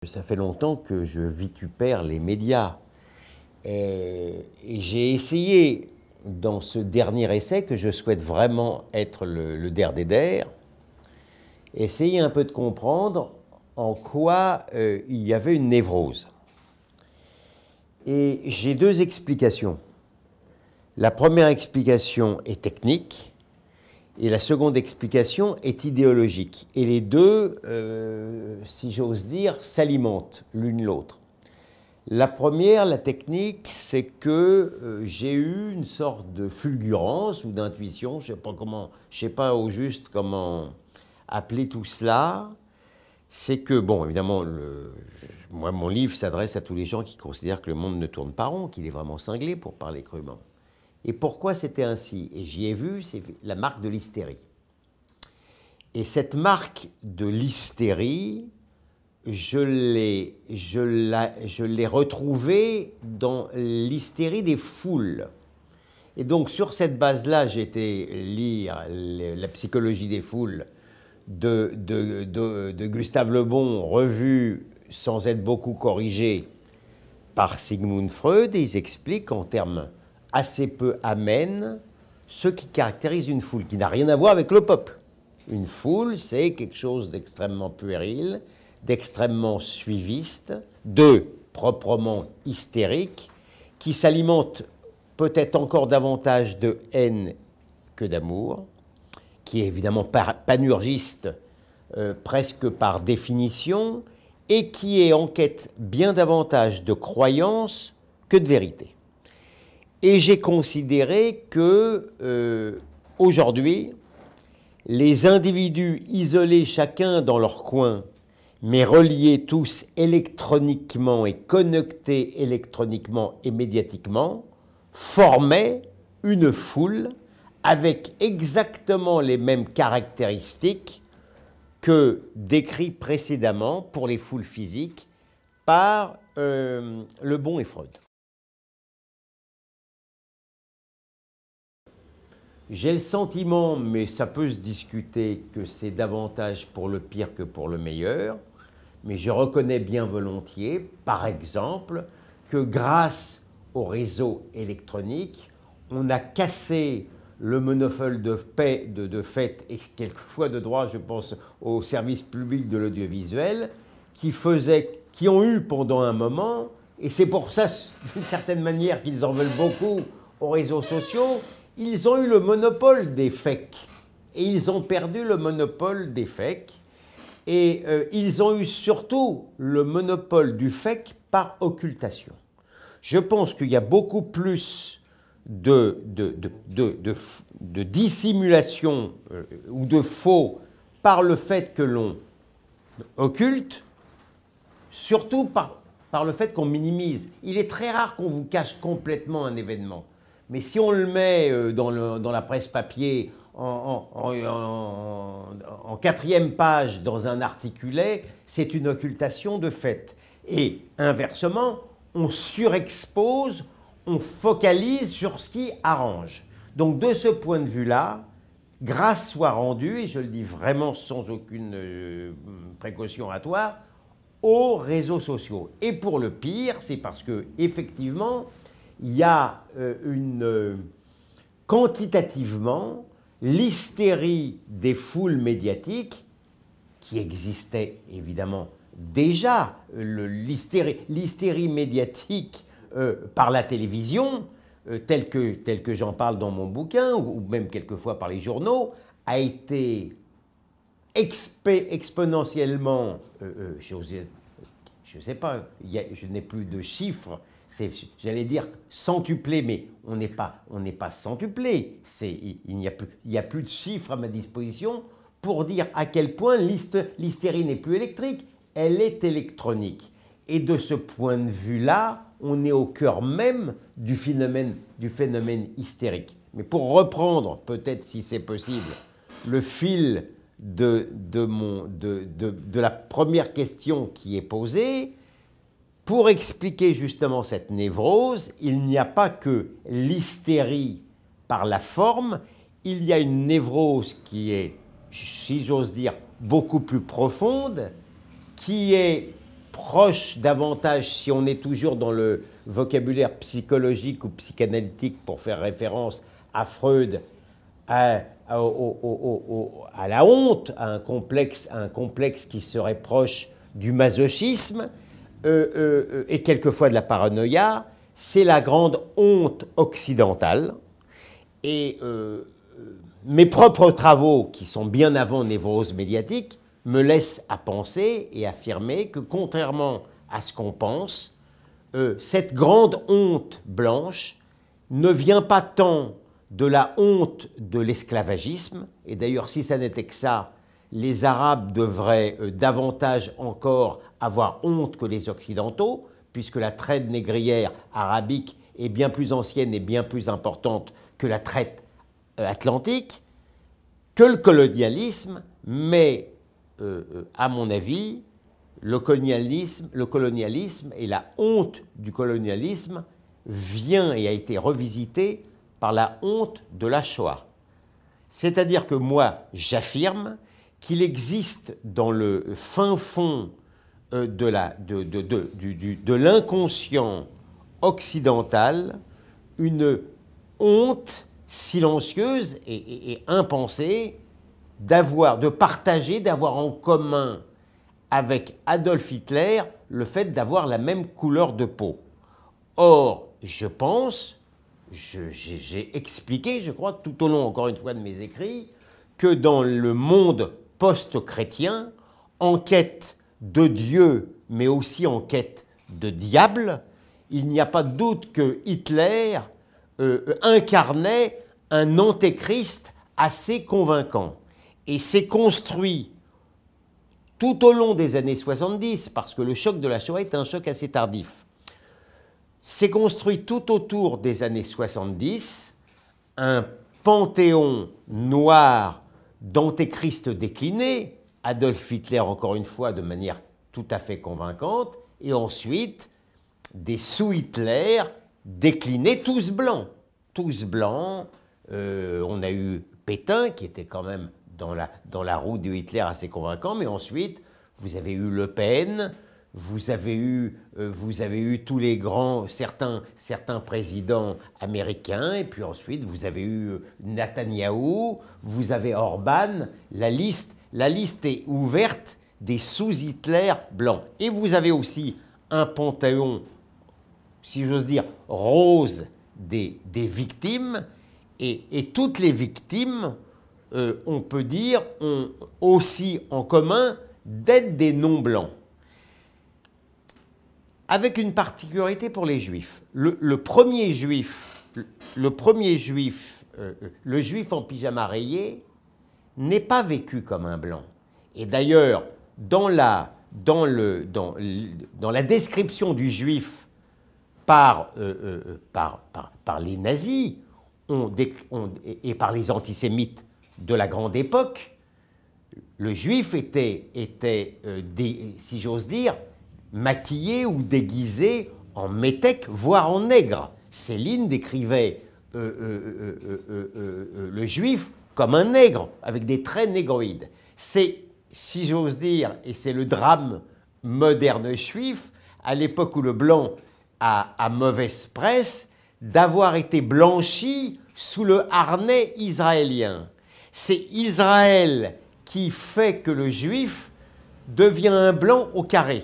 Ça fait longtemps que je vitupère les médias et j'ai essayé dans ce dernier essai que je souhaite vraiment être le der des der, essayer un peu de comprendre en quoi il y avait une névrose. Et j'ai deux explications. La première explication est technique et la seconde explication est idéologique. Et les deux, si j'ose dire, s'alimentent l'une l'autre. La première, la technique, c'est que j'ai eu une sorte de fulgurance ou d'intuition, je ne sais pas au juste comment appeler tout cela. C'est que, bon, évidemment, moi, mon livre s'adresse à tous les gens qui considèrent que le monde ne tourne pas rond, qu'il est vraiment cinglé, pour parler crûment. Et pourquoi c'était ainsi? Et j'y ai vu, c'est la marque de l'hystérie. Et cette marque de l'hystérie, je l'ai retrouvée dans l'hystérie des foules. Et donc, sur cette base-là, j'ai été lire la psychologie des foules de Gustave Le Bon, revue sans être beaucoup corrigée par Sigmund Freud, et ils expliquent en termes assez peu amènes ce qui caractérise une foule, qui n'a rien à voir avec le peuple. Une foule, c'est quelque chose d'extrêmement puéril, d'extrêmement suiviste, de proprement hystérique, qui s'alimente peut-être encore davantage de haine que d'amour, qui est évidemment panurgiste presque par définition, et qui est en quête bien davantage de croyance que de vérité. Et j'ai considéré que aujourd'hui, les individus isolés chacun dans leur coin, mais reliés tous électroniquement et connectés électroniquement et médiatiquement, formaient une foule avec exactement les mêmes caractéristiques que décrites précédemment pour les foules physiques par Le Bon et Freud. J'ai le sentiment, mais ça peut se discuter, que c'est davantage pour le pire que pour le meilleur. Mais je reconnais bien volontiers, par exemple, que grâce au réseau électronique, on a cassé le monopole de fait et quelquefois de droit, je pense, au service public de l'audiovisuel, qui ont eu pendant un moment, et c'est pour ça, d'une certaine manière, qu'ils en veulent beaucoup aux réseaux sociaux, ils ont eu le monopole des fakes. Et ils ont perdu le monopole des fakes. Et ils ont eu surtout le monopole du fake par occultation. Je pense qu'il y a beaucoup plus de dissimulation ou de faux par le fait que l'on occulte, surtout par le fait qu'on minimise. Il est très rare qu'on vous cache complètement un événement. Mais si on le met dans la presse papier en quatrième page dans un articulé, c'est une occultation de fait. Et inversement, on surexpose, on focalise sur ce qui arrange. Donc de ce point de vue-là, grâce soit rendue, et je le dis vraiment sans aucune précaution oratoire, aux réseaux sociaux. Et pour le pire, c'est parce que effectivement, il y a quantitativement l'hystérie des foules médiatiques qui existait évidemment déjà, l'hystérie médiatique par la télévision, telle que j'en parle dans mon bouquin, ou même quelquefois par les journaux, a été exponentiellement, je ne sais pas, je n'ai plus de chiffres, j'allais dire centuplé, mais on n'est pas centuplé. Il n'y a plus de chiffres à ma disposition pour dire à quel point l'hystérie n'est plus électrique, elle est électronique. Et de ce point de vue-là, on est au cœur même du phénomène hystérique. Mais pour reprendre, peut-être si c'est possible, le fil de la première question qui est posée, pour expliquer justement cette névrose, il n'y a pas que l'hystérie par la forme, il y a une névrose qui est, si j'ose dire, beaucoup plus profonde, qui est proche davantage, si on est toujours dans le vocabulaire psychologique ou psychanalytique pour faire référence à Freud, à la honte, à un complexe qui serait proche du masochisme et quelquefois de la paranoïa, c'est la grande honte occidentale. Et mes propres travaux, qui sont bien avant Névrose médiatique, me laissent à penser et affirmer que, contrairement à ce qu'on pense, cette grande honte blanche ne vient pas tant de la honte de l'esclavagisme, et d'ailleurs si ça n'était que ça, les Arabes devraient davantage encore avoir honte que les Occidentaux, puisque la traite négrière arabique est bien plus ancienne et bien plus importante que la traite atlantique, que le colonialisme, mais à mon avis, le colonialisme et la honte du colonialisme vient et a été revisité par la honte de la Shoah. C'est-à-dire que moi, j'affirme qu'il existe dans le fin fond de l'inconscient occidental une honte silencieuse et impensée de partager, d'avoir en commun avec Adolf Hitler le fait d'avoir la même couleur de peau. Or, je pense, j'ai expliqué, je crois, tout au long, encore une fois, de mes écrits, que dans le monde post-chrétien, en quête de Dieu, mais aussi en quête de diable, il n'y a pas de doute que Hitler incarnait un antéchrist assez convaincant. Et s'est construit tout au long des années 70, parce que le choc de la Shoah est un choc assez tardif, s'est construit tout autour des années 70 un panthéon noir d'antéchrist décliné, Adolf Hitler encore une fois de manière tout à fait convaincante, et ensuite des sous-Hitler déclinés tous blancs. Tous blancs, on a eu Pétain qui était quand même dans la roue de Hitler assez convaincant, mais ensuite vous avez eu Le Pen, vous avez eu tous les grands, certains présidents américains, et puis ensuite vous avez eu Netanyahou, vous avez Orban, la liste est ouverte des sous-Hitler blancs. Et vous avez aussi un panthéon, si j'ose dire, rose des victimes, et toutes les victimes, on peut dire, ont aussi en commun d'être des non-blancs. Avec une particularité pour les Juifs. Le Juif en pyjama rayé n'est pas vécu comme un blanc. Et d'ailleurs, dans la description du Juif par les nazis et par les antisémites de la grande époque, le Juif était si j'ose dire, maquillé ou déguisé en métèque, voire en nègre. Céline décrivait le Juif comme un nègre, avec des traits négroïdes. C'est, si j'ose dire, et c'est le drame moderne juif, à l'époque où le blanc a mauvaise presse, d'avoir été blanchi sous le harnais israélien. C'est Israël qui fait que le juif devient un blanc au carré.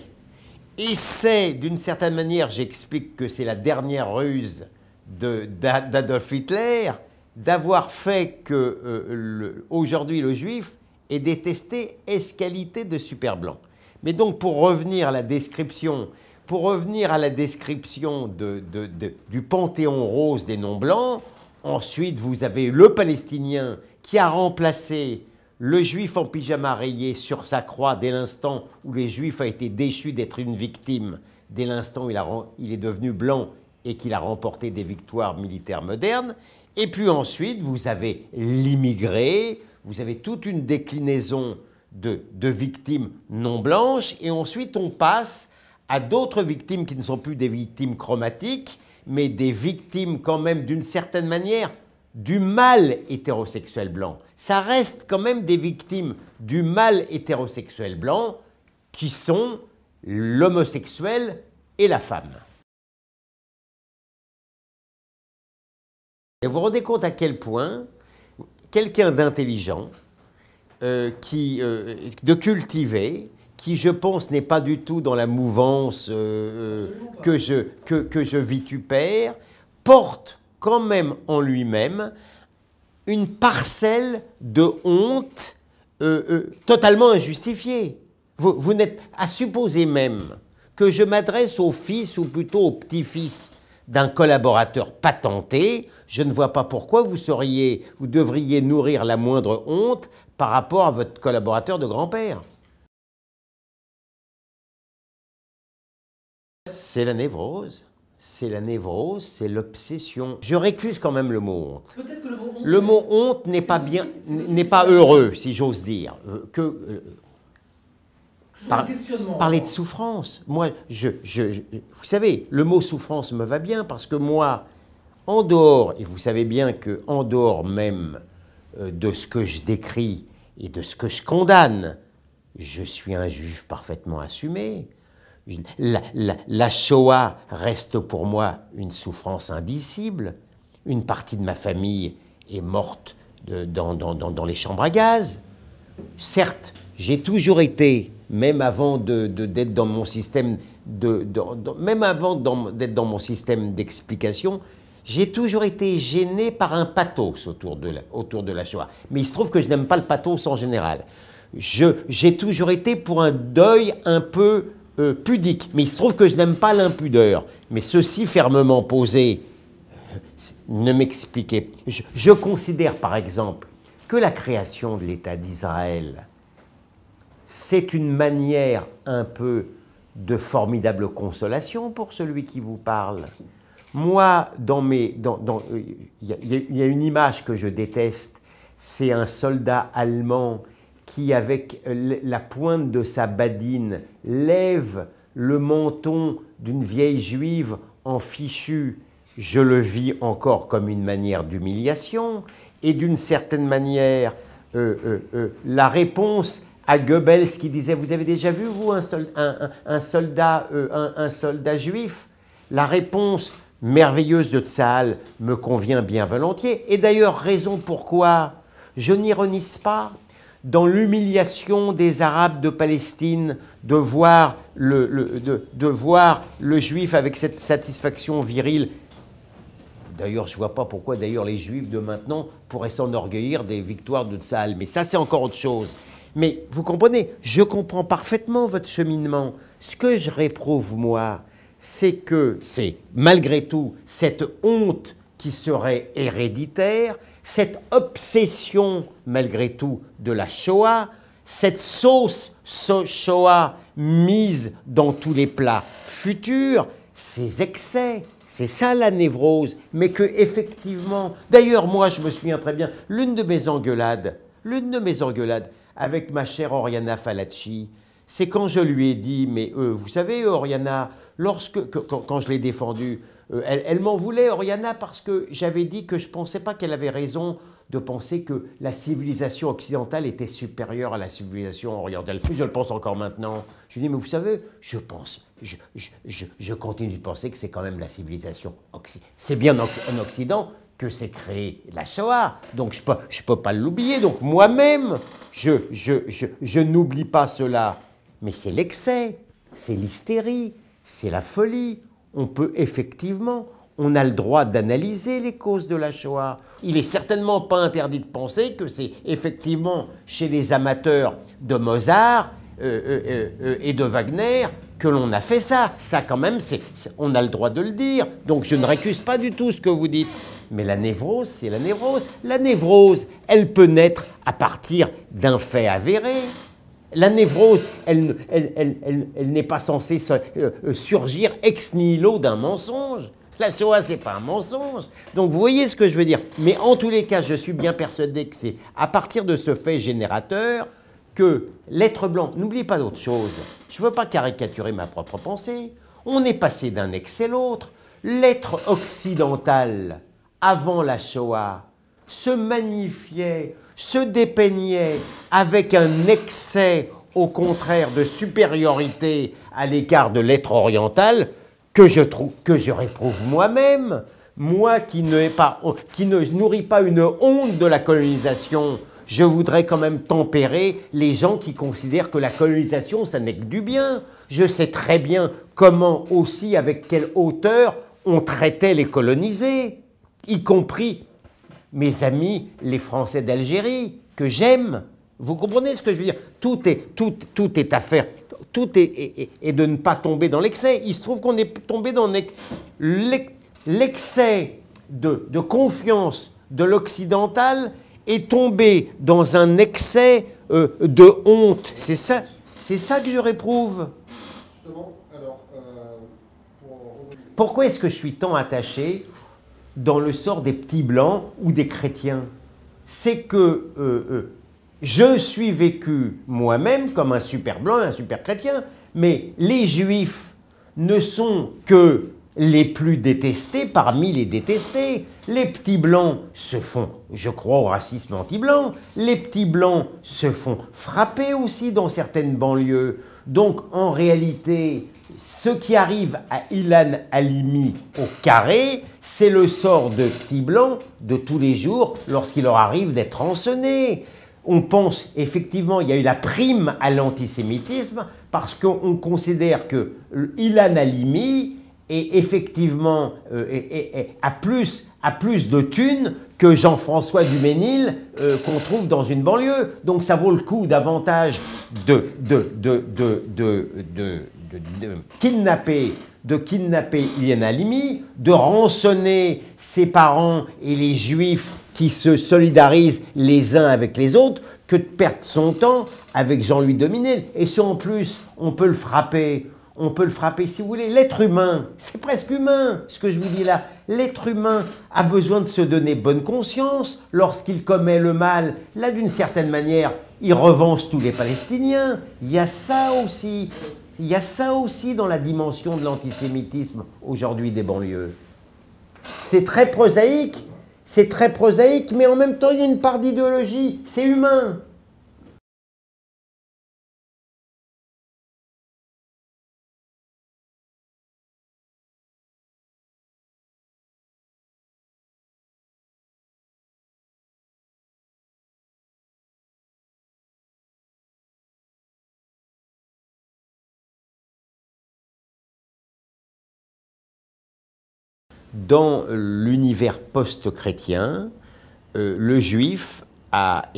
Et c'est, d'une certaine manière, j'explique que c'est la dernière ruse d'Adolf Hitler, d'avoir fait que aujourd'hui le juif est détesté ès-qualité de super blanc. Mais donc pour revenir à la description, du panthéon rose des non-blancs, ensuite vous avez le Palestinien qui a remplacé le Juif en pyjama rayé sur sa croix dès l'instant où le Juif a été déchu d'être une victime, dès l'instant où il est devenu blanc et qu'il a remporté des victoires militaires modernes. Et puis ensuite, vous avez l'immigré, vous avez toute une déclinaison de victimes non blanches, et ensuite on passe à d'autres victimes qui ne sont plus des victimes chromatiques, mais des victimes quand même d'une certaine manière du mâle hétérosexuel blanc. Ça reste quand même des victimes du mâle hétérosexuel blanc qui sont l'homosexuel et la femme. Et vous vous rendez compte à quel point quelqu'un d'intelligent, de cultivé, qui je pense n'est pas du tout dans la mouvance que je vitupère, porte quand même en lui-même une parcelle de honte totalement injustifiée. Vous n'êtes à supposer même que je m'adresse au fils ou plutôt au petit-fils d'un collaborateur patenté, je ne vois pas pourquoi vous devriez nourrir la moindre honte par rapport à votre collaborateur de grand-père. C'est la névrose. C'est la névrose, c'est l'obsession. Je récuse quand même le mot honte. Peut-être que le mot honte n'est pas bien, n'est pas heureux, si j'ose dire. Parler de souffrance. Moi, vous savez, le mot souffrance me va bien parce que moi, en dehors, et vous savez bien qu'en dehors même de ce que je décris et de ce que je condamne, je suis un juif parfaitement assumé. La Shoah reste pour moi une souffrance indicible. Une partie de ma famille est morte dans les chambres à gaz. Certes, j'ai toujours été, même avant d'être dans mon système d'explication, j'ai toujours été gêné par un pathos autour de la Shoah. Mais il se trouve que je n'aime pas le pathos en général. J'ai toujours été pour un deuil un peu pudique, mais il se trouve que je n'aime pas l'impudeur. Mais ceci fermement posé, ne m'expliquez. Je considère par exemple que la création de l'État d'Israël, c'est une manière un peu de formidable consolation pour celui qui vous parle. Moi, il y a une image que je déteste, c'est un soldat allemand qui, avec la pointe de sa badine, lève le menton d'une vieille juive en fichu. Je le vis encore comme une manière d'humiliation. Et d'une certaine manière, la réponse à Goebbels qui disait « Vous avez déjà vu, vous, un soldat juif ?» La réponse merveilleuse de Tzahal me convient bien volontiers. Et d'ailleurs, raison pourquoi je n'ironise pas dans l'humiliation des Arabes de Palestine de voir le juif avec cette satisfaction virile. D'ailleurs, je ne vois pas pourquoi les juifs de maintenant pourraient s'enorgueillir des victoires de Tzahal. Mais ça, c'est encore autre chose. Mais vous comprenez, je comprends parfaitement votre cheminement. Ce que je réprouve, moi, c'est que c'est malgré tout cette honte qui serait héréditaire, cette obsession malgré tout de la Shoah, cette sauce Shoah mise dans tous les plats futurs, ces excès, c'est ça la névrose, mais que effectivement, d'ailleurs moi je me souviens très bien, l'une de mes engueulades avec ma chère Oriana Fallaci, c'est quand je lui ai dit, mais vous savez Oriana, quand je l'ai défendue, elle m'en voulait, Oriana, parce que j'avais dit que je ne pensais pas qu'elle avait raison de penser que la civilisation occidentale était supérieure à la civilisation orientale. Puis je le pense encore maintenant. Je lui dis, mais vous savez, je continue de penser que c'est quand même la civilisation occidentale. C'est bien en Occident que s'est créée la Shoah. Donc je peux pas l'oublier. Donc moi-même, je n'oublie pas cela. Mais c'est l'excès, c'est l'hystérie, c'est la folie. On peut effectivement, on a le droit d'analyser les causes de la Shoah. Il n'est certainement pas interdit de penser que c'est effectivement chez les amateurs de Mozart et de Wagner que l'on a fait ça. Ça quand même, on a le droit de le dire. Donc je ne récuse pas du tout ce que vous dites. Mais la névrose, c'est la névrose. La névrose, elle peut naître à partir d'un fait avéré. La névrose, elle n'est pas censée surgir ex nihilo d'un mensonge. La Shoah, ce n'est pas un mensonge. Donc vous voyez ce que je veux dire. Mais en tous les cas, je suis bien persuadé que c'est à partir de ce fait générateur que l'être blanc, n'oubliez pas d'autre chose, je ne veux pas caricaturer ma propre pensée, on est passé d'un excès à l'autre. L'être occidental, avant la Shoah, se magnifiait, se dépeignait avec un excès au contraire de supériorité à l'égard de l'être oriental que je réprouve moi-même. Moi qui ne nourris pas une honte de la colonisation, je voudrais quand même tempérer les gens qui considèrent que la colonisation, ça n'est que du bien. Je sais très bien comment aussi, avec quelle hauteur, on traitait les colonisés, y compris mes amis, les Français d'Algérie, que j'aime. Vous comprenez ce que je veux dire? Tout est affaire, tout est de ne pas tomber dans l'excès. Il se trouve qu'on est tombé dans l'excès de confiance de l'occidental est tombé dans un excès de honte. C'est ça que je réprouve. Justement, alors, pourquoi est-ce que je suis tant attaché dans le sort des petits blancs ou des chrétiens? C'est que je suis vécu moi-même comme un super blanc et un super chrétien, mais les juifs ne sont que les plus détestés parmi les détestés. Les petits blancs se font, je crois au racisme anti-blanc, les petits blancs se font frapper aussi dans certaines banlieues. Donc en réalité, ce qui arrive à Ilan Halimi au carré, c'est le sort de petits blancs de tous les jours lorsqu'il leur arrive d'être rançonnés. On pense effectivement il y a eu la prime à l'antisémitisme parce qu'on considère que Ilan Halimi est effectivement a plus de thunes que Jean-François Duménil qu'on trouve dans une banlieue. Donc ça vaut le coup davantage de kidnapper Ilan Halimi, de rançonner ses parents et les juifs qui se solidarisent les uns avec les autres, que de perdre son temps avec Jean-Louis Dominel. Et si en plus on peut le frapper si vous voulez. L'être humain, c'est presque humain ce que je vous dis là. L'être humain a besoin de se donner bonne conscience lorsqu'il commet le mal. Là, d'une certaine manière, il revanche tous les Palestiniens. Il y a ça aussi. Il y a ça aussi dans la dimension de l'antisémitisme aujourd'hui des banlieues. C'est très prosaïque, mais en même temps, il y a une part d'idéologie. C'est humain. Dans l'univers post-chrétien, le juif a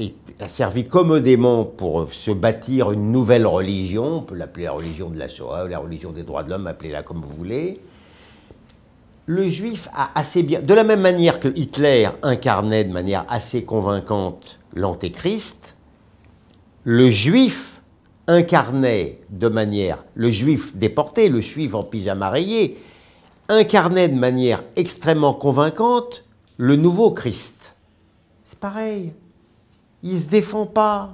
servi commodément pour se bâtir une nouvelle religion, on peut l'appeler la religion de la Shoah, la religion des droits de l'homme, appelez-la comme vous voulez. Le juif a assez bien, de la même manière que Hitler incarnait de manière assez convaincante l'antéchrist, le juif incarnait de manière, le juif déporté, le juif en pyjama rayé, incarnait de manière extrêmement convaincante le nouveau Christ. C'est pareil. Il ne se défend pas.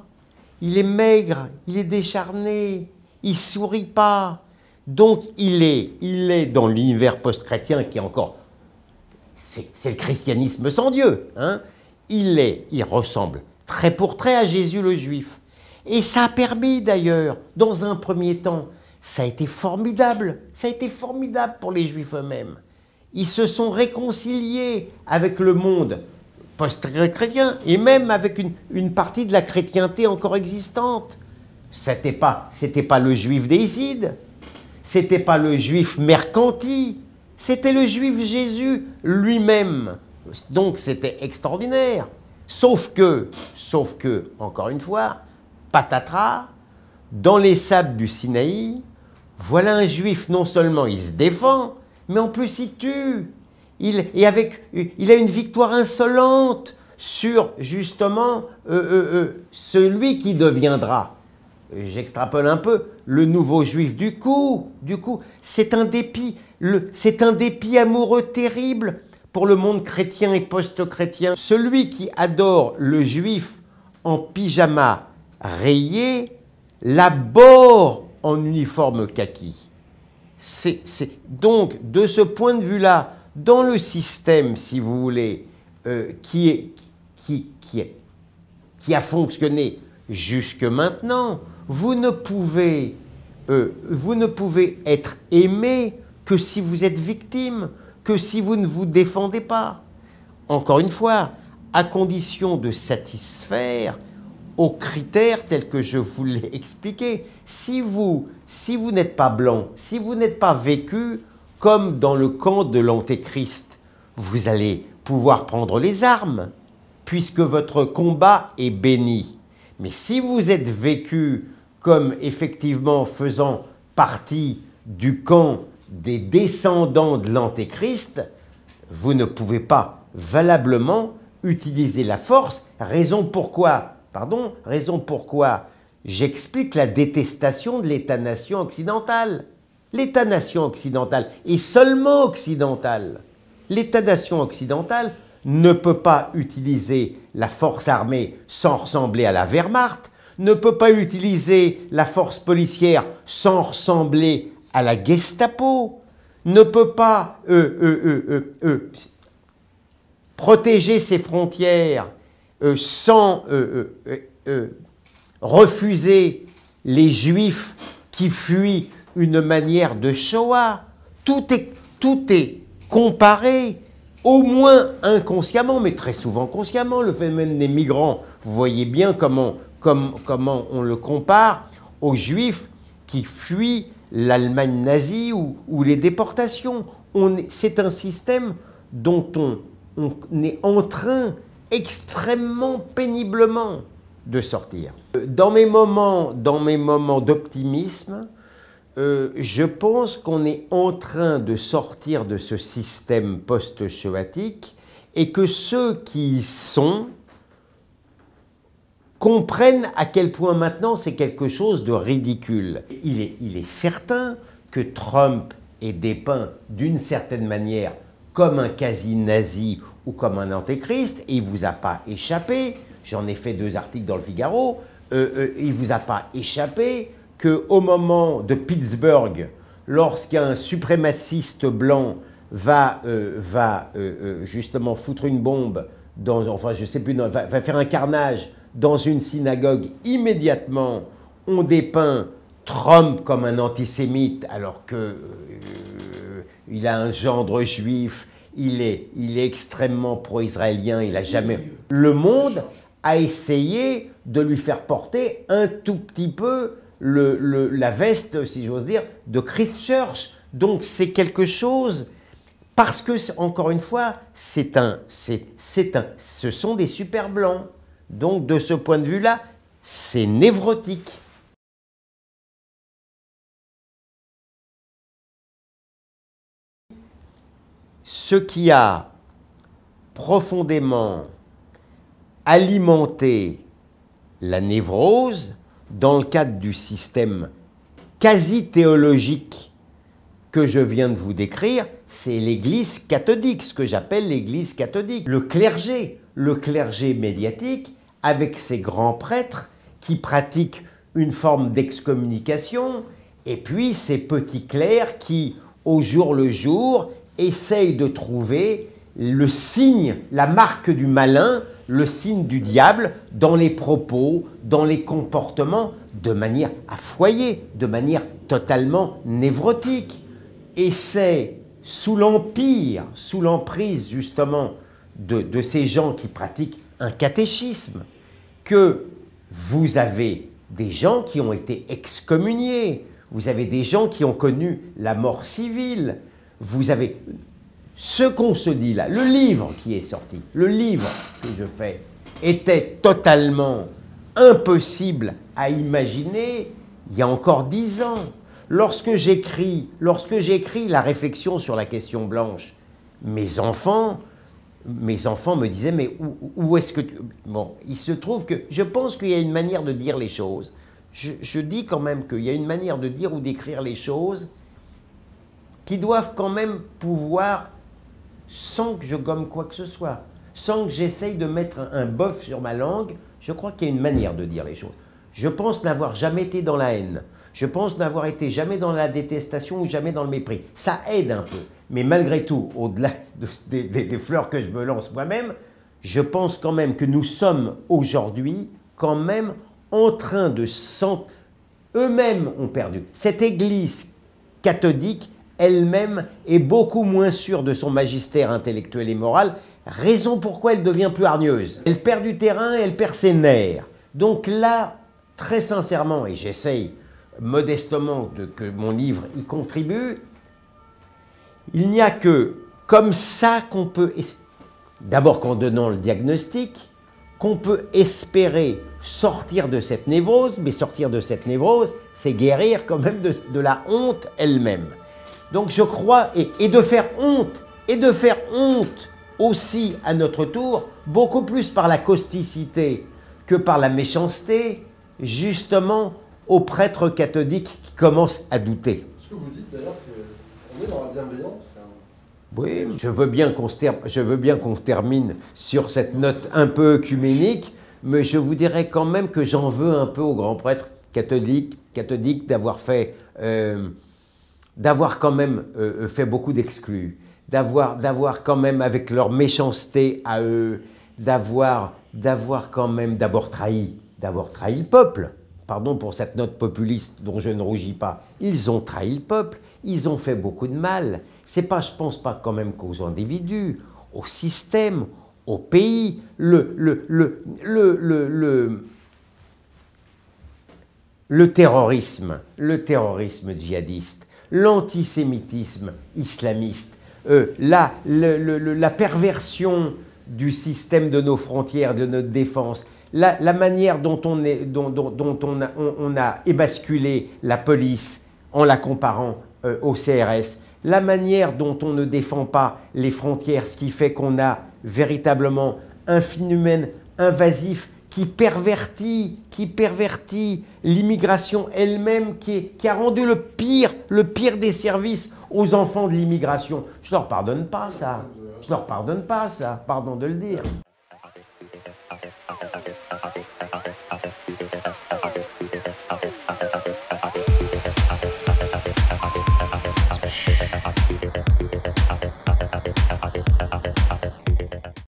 Il est maigre, il est décharné, il ne sourit pas. Donc il est dans l'univers post-chrétien qui est encore... C'est le christianisme sans Dieu. Hein. Il ressemble trait pour trait à Jésus le Juif. Et ça a permis d'ailleurs, dans un premier temps, ça a été formidable pour les Juifs eux-mêmes. Ils se sont réconciliés avec le monde post-chrétien et même avec une partie de la chrétienté encore existante. C'était pas le Juif d'Ézide, c'était pas le Juif mercanti, c'était le Juif Jésus lui-même. Donc c'était extraordinaire. Sauf que, encore une fois, patatras, dans les sables du Sinaï, voilà un juif, non seulement il se défend, mais en plus il tue. Il a une victoire insolente sur, justement, celui qui deviendra, j'extrapole un peu, le nouveau juif du coup. C'est un dépit amoureux terrible pour le monde chrétien et post-chrétien. Celui qui adore le juif en pyjama rayé, l'aborde en uniforme kaki. Donc, de ce point de vue-là, dans le système, si vous voulez, qui a fonctionné jusque maintenant, Vous ne pouvez être aimé que si vous êtes victime, que si vous ne vous défendez pas. Encore une fois, à condition de satisfaire aux critères tels que je vous l'ai expliqué. Si vous n'êtes pas blanc, si vous n'êtes pas vécu comme dans le camp de l'Antéchrist, vous allez pouvoir prendre les armes, puisque votre combat est béni. Mais si vous êtes vécu comme effectivement faisant partie du camp des descendants de l'Antéchrist, vous ne pouvez pas valablement utiliser la force, raison pourquoi j'explique la détestation de l'État-nation occidental. L'État-nation occidental, et seulement occidental, l'État-nation occidental ne peut pas utiliser la force armée sans ressembler à la Wehrmacht, ne peut pas utiliser la force policière sans ressembler à la Gestapo, ne peut pas protéger ses frontières sans refuser les Juifs qui fuient une manière de Shoah. Tout est comparé, au moins inconsciemment, mais très souvent consciemment. Le phénomène des migrants, vous voyez bien comment on le compare aux Juifs qui fuient l'Allemagne nazie ou les déportations. C'est un système dont on est en train extrêmement péniblement de sortir. Dans mes moments d'optimisme, je pense qu'on est en train de sortir de ce système post-shoatique et que ceux qui y sont comprennent à quel point maintenant c'est quelque chose de ridicule. Il est certain que Trump est dépeint d'une certaine manière comme un quasi-nazi ou comme un antéchrist, et il ne vous a pas échappé, j'en ai fait 2 articles dans le Figaro, il ne vous a pas échappé qu'au moment de Pittsburgh, lorsqu'un suprémaciste blanc va justement foutre une bombe, enfin je ne sais plus, va faire un carnage dans une synagogue, immédiatement on dépeint Trump comme un antisémite alors qu'il a un gendre juif, il est extrêmement pro-israélien, il a jamais... Le monde a essayé de lui faire porter un tout petit peu la veste, si j'ose dire, de Christchurch. Donc c'est quelque chose, parce que, encore une fois, ce sont des super blancs. Donc de ce point de vue-là, c'est névrotique. Ce qui a profondément alimenté la névrose dans le cadre du système quasi-théologique que je viens de vous décrire, c'est l'Église catholique, ce que j'appelle l'Église catholique. Le clergé médiatique, avec ses grands prêtres qui pratiquent une forme d'excommunication, et puis ces petits clercs qui, au jour le jour, essayent de trouver le signe, la marque du malin, le signe du diable dans les propos, dans les comportements, de manière à foyer, de manière totalement névrotique. Et c'est sous l'empire, sous l'emprise justement de ces gens qui pratiquent un catéchisme, que vous avez des gens qui ont été excommuniés, vous avez des gens qui ont connu la mort civile, vous avez ce qu'on se dit là, le livre qui est sorti, le livre que je fais, était totalement impossible à imaginer il y a encore 10 ans. Lorsque j'écris la réflexion sur la question blanche, mes enfants me disaient, mais où est-ce que tu... Bon, il se trouve que je pense qu'il y a une manière de dire les choses. Je dis quand même qu'il y a une manière de dire ou d'écrire les choses qui doivent quand même pouvoir, sans que je gomme quoi que ce soit, sans que j'essaye de mettre un bœuf sur ma langue, je crois qu'il y a une manière de dire les choses. Je pense n'avoir jamais été dans la haine. Je pense n'avoir été jamais dans la détestation ou jamais dans le mépris. Ça aide un peu. Mais malgré tout, au-delà des fleurs que je me lance moi-même, je pense quand même que nous sommes aujourd'hui quand même en train de eux-mêmes ont perdu. Cette Église catholique, elle-même, est beaucoup moins sûre de son magistère intellectuel et moral, raison pourquoi elle devient plus hargneuse. Elle perd du terrain, elle perd ses nerfs. Donc là, très sincèrement, et j'essaye modestement que mon livre y contribue, il n'y a que comme ça qu'on peut, d'abord qu'en donnant le diagnostic, qu'on peut espérer sortir de cette névrose, mais sortir de cette névrose, c'est guérir quand même de la honte elle-même. Donc je crois, et de faire honte aussi à notre tour, beaucoup plus par la causticité que par la méchanceté, justement aux prêtres catholiques qui commencent à douter. Ce que vous dites d'ailleurs, on est dans la bienveillance. Oui, je veux bien qu'on termine sur cette note un peu œcuménique, mais je vous dirais quand même que j'en veux un peu aux grands prêtres catholiques d'avoir quand même fait beaucoup d'exclus, d'avoir quand même, avec leur méchanceté à eux, d'avoir quand même d'abord trahi le peuple. Pardon pour cette note populiste dont je ne rougis pas. Ils ont trahi le peuple, ils ont fait beaucoup de mal. C'est pas, je pense pas quand même qu'aux individus, au système, au pays. Le terrorisme djihadiste, l'antisémitisme islamiste, la perversion du système de nos frontières, de notre défense, la manière dont on a émasculé la police en la comparant au CRS, la manière dont on ne défend pas les frontières, ce qui fait qu'on a véritablement un phénomène invasif qui pervertit l'immigration elle-même, qui a rendu le pire des services aux enfants de l'immigration. Je ne leur pardonne pas ça, pardon de le dire.